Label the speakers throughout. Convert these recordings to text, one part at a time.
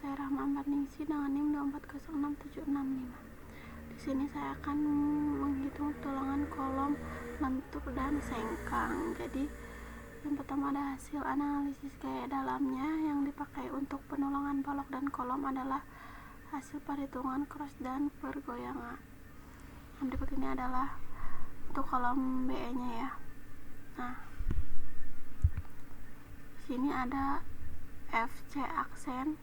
Speaker 1: saya Rahma Ambarningsi dengan NIM 2406765. Di sini saya akan menghitung tulangan kolom, lentur, dan sengkang. Jadi yang pertama ada hasil analisis gaya dalamnya. Yang dipakai untuk penulangan balok dan kolom adalah hasil perhitungan cross dan pergoyangan. Yang berikut ini adalah untuk kolom BE nya ya. Nah, di sini ada FC aksen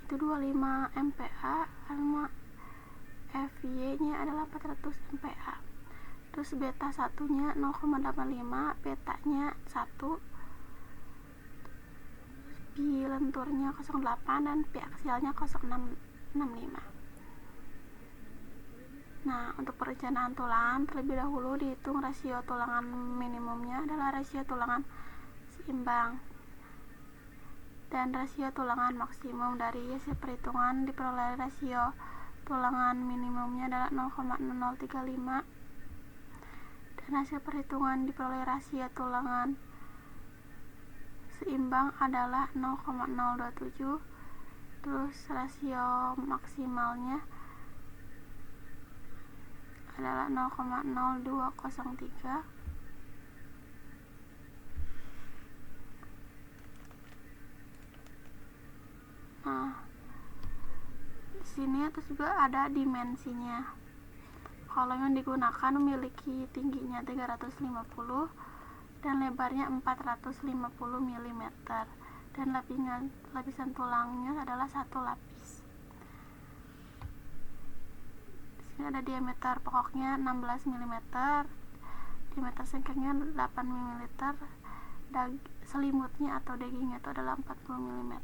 Speaker 1: itu 25 MPa, sama FY nya adalah 400 MPa. Terus beta satunya 0,85, beta nya 1, pi lenturnya 0,8, dan pi aksialnya 0,665. Nah, untuk perencanaan tulangan terlebih dahulu dihitung rasio tulangan minimumnya adalah rasio tulangan seimbang, dan rasio tulangan maksimum. Dari hasil perhitungan diperoleh rasio tulangan minimumnya adalah 0,0035, dan hasil perhitungan diperoleh rasio tulangan seimbang adalah 0,027. Terus rasio maksimalnya adalah 0,0203. Nah, di sini terus juga ada dimensinya. Kolom yang digunakan memiliki tingginya 350 dan lebarnya 450 mm, dan lapisan tulangnya adalah 1 lapis. Di sini ada diameter pokoknya 16 mm, diameter sengkangnya 8 mm, selimutnya atau dagingnya itu adalah 40 mm.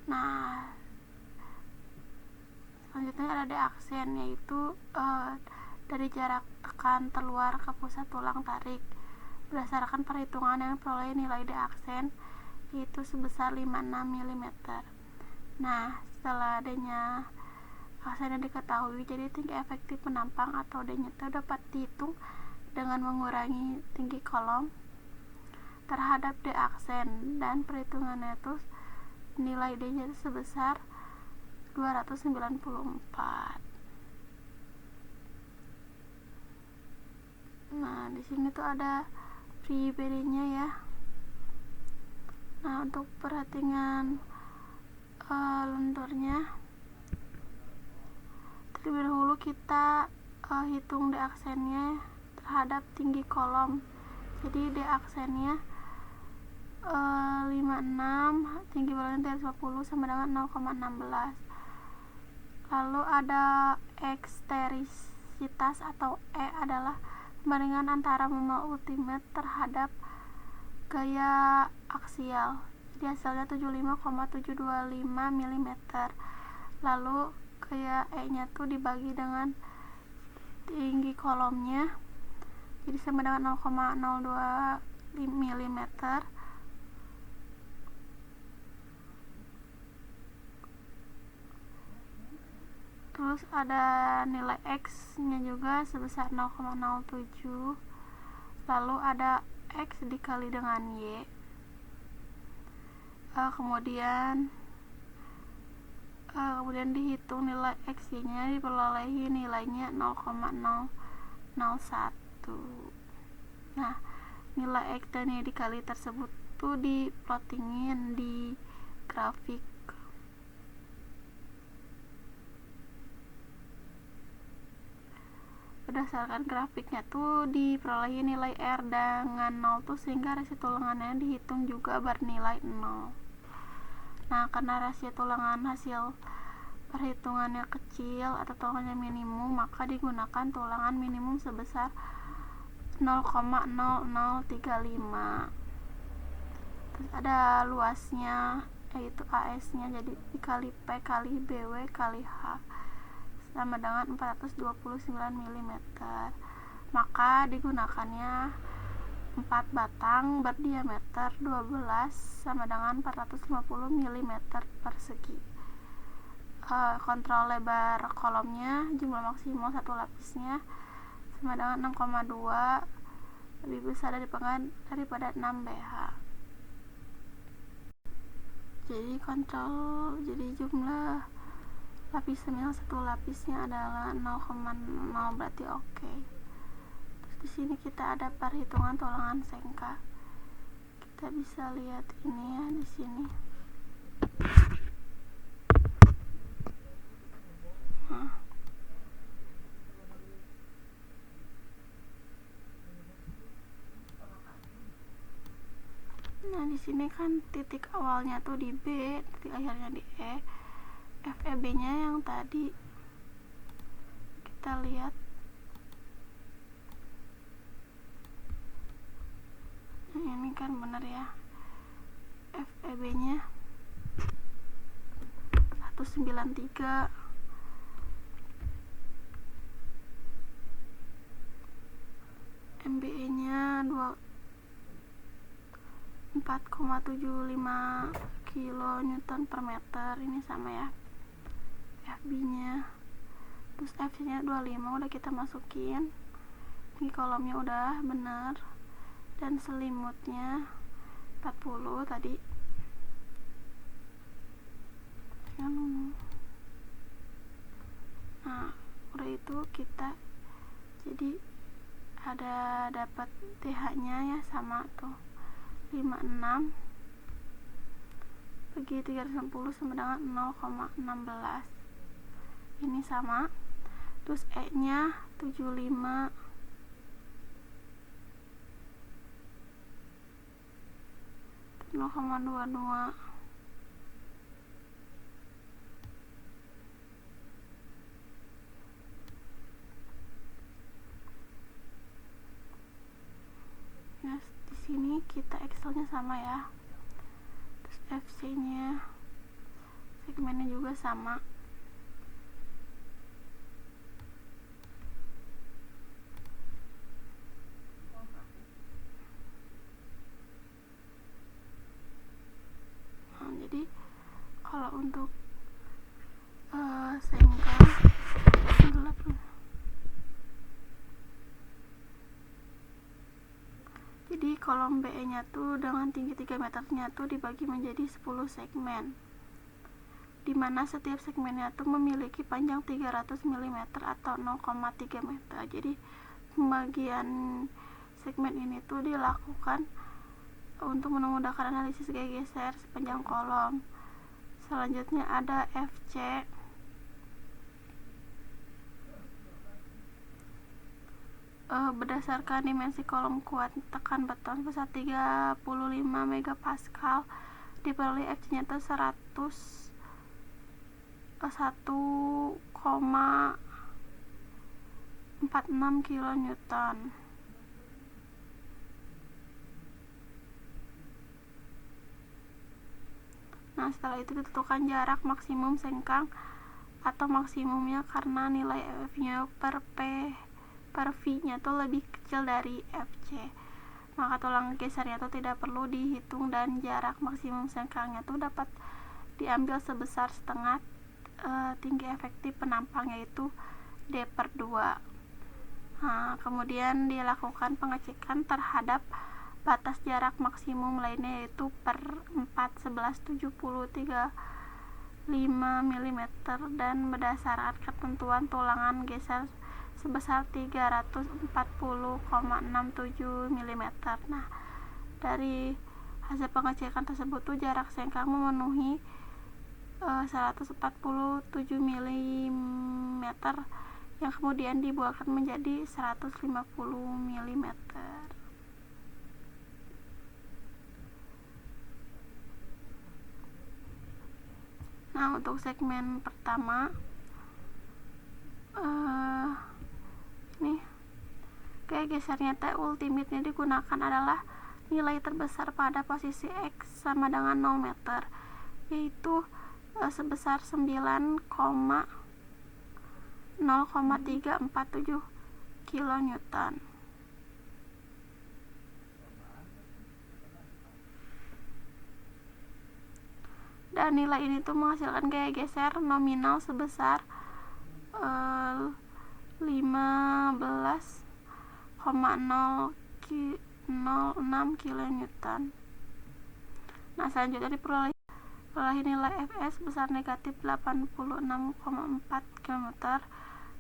Speaker 1: Nah, selanjutnya ada D aksen, yaitu dari jarak tekan terluar ke pusat tulang tarik. Berdasarkan perhitungan yang diperoleh nilai D aksen yaitu sebesar 56 mm. Nah, setelah D-nya aksennya diketahui, jadi tinggi efektif penampang atau D-nya itu dapat dihitung dengan mengurangi tinggi kolom terhadap D aksen, dan perhitungannya itu nilai D-nya itu sebesar 294. Nah, di sini tuh ada pribadinya ya. Nah, untuk perhitungan lenturnya terlebih dahulu kita hitung D aksennya terhadap tinggi kolom. Jadi D aksennya 56, tinggi baloknya 350 sama dengan 0,16. Lalu ada ekstentrisitas atau E adalah pembandingan antara momen ultimate terhadap gaya aksial. Jadi hasilnya 75,725 mm. Lalu gaya E nya tuh dibagi dengan tinggi kolomnya, jadi sama dengan 0,02 mm. Terus ada nilai X nya juga sebesar 0,07. Lalu ada X dikali dengan Y. Kemudian dihitung nilai X nya, diperolehi nilainya 0,001. Nah, nilai X dan Y dikali tersebut tuh diplotingin di grafik. Berdasarkan grafiknya tuh diperolehi nilai R dengan 0 tuh, sehingga rasio tulangannya dihitung juga bernilai 0. Nah, karena rasio tulangan hasil perhitungannya kecil atau tulangannya minimum, maka digunakan tulangan minimum sebesar 0,0035. Terus ada luasnya, yaitu AS nya, jadi dikali P kali BW kali H sama dengan 429 mm. Maka digunakannya 4 batang berdiameter 12 sama dengan 450 mm persegi. Kontrol lebar kolomnya, jumlah maksimal satu lapisnya sama dengan 6,2, lebih besar daripada 6 BH. jadi jumlah lapis semil satu lapisnya adalah 0,0, berarti oke. Terus di sini kita ada perhitungan tulangan sengka. Kita bisa lihat ini ya di sini. Nah, di sini kan titik awalnya tuh di B, titik akhirnya di E. FEB-nya yang tadi kita lihat. Nah, ini kan benar ya. FEB-nya 193. MBE-nya 4,75 kN per meter, ini sama ya. FB-nya, terus FC-nya 25 udah kita masukin. Ini kolomnya udah bener, dan selimutnya 40 tadi. Nah, udah itu kita jadi ada dapat TH-nya ya sama tuh 56 bagi 360 sama dengan 0,16. Ini sama. Terus E-nya 75 0,22. Nah, di sini kita Excel-nya sama ya. Terus FC-nya segmennya juga sama. Nah, jadi kalau untuk sengkang jadi kolom BE nya tuh dengan tinggi 3 meternya tuh dibagi menjadi 10 segmen, dimana setiap segmennya tuh memiliki panjang 300 mm atau 0,3 meter. Jadi pembagian segmen ini tuh dilakukan untuk memudahkan analisis gaya geser sepanjang kolom. Selanjutnya ada FC. Berdasarkan dimensi kolom kuat tekan beton sebesar 35 megapascal, diperoleh FC-nya itu 1,46 kilonewton. Nah, setelah itu ditentukan jarak maksimum sengkang atau maksimumnya karena nilai F-nya per V-nya tuh lebih kecil dari FC. Maka tulang gesernya tuh tidak perlu dihitung dan jarak maksimum sengkangnya tuh dapat diambil sebesar setengah tinggi efektif penampang, yaitu D/2. Nah, kemudian dilakukan pengecekan terhadap batas jarak maksimum lainnya, yaitu per 4/11/73 mm dan berdasarkan ketentuan tulangan geser sebesar 340,67 mm. Nah, dari hasil pengecekan tersebut tuh jarak sengkang memenuhi 147 mm yang kemudian dibuatkan menjadi 150 mm. Nah, untuk segmen pertama nih gaya gesernya T ultimate-nya digunakan adalah nilai terbesar pada posisi X sama dengan 0 meter, yaitu sebesar 9,0347 kilonewton. Dan nilai ini tuh menghasilkan gaya geser nominal sebesar 15,06 kilonewton. Nah, selanjutnya diperoleh Perolehan nilai Fs besar negatif 86,4 km.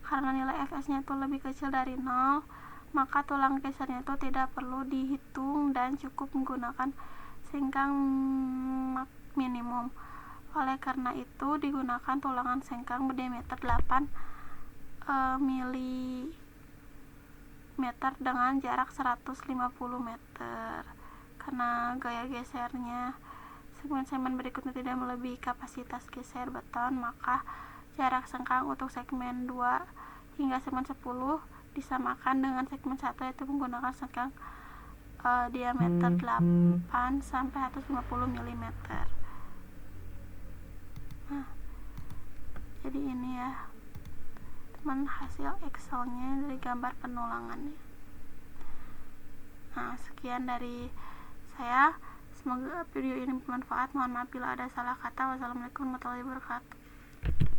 Speaker 1: Karena nilai Fs-nya itu lebih kecil dari 0, maka tulang gesernya itu tidak perlu dihitung dan cukup menggunakan sengkang minimum. Oleh karena itu digunakan tulangan sengkang berdiameter 8 mm dengan jarak 150 meter. Karena gaya gesernya segmen-segmen berikutnya tidak melebihi kapasitas geser beton, maka jarak sengkang untuk segmen 2 hingga segmen 10 disamakan dengan segmen 1, yaitu menggunakan sengkang diameter 8 sampai 150 mm. Nah, jadi ini ya teman hasil Excelnya dari gambar penulangannya. Nah, sekian dari saya. Semoga video ini bermanfaat. Mohon maaf bila ada salah kata. Wassalamualaikum warahmatullahi wabarakatuh.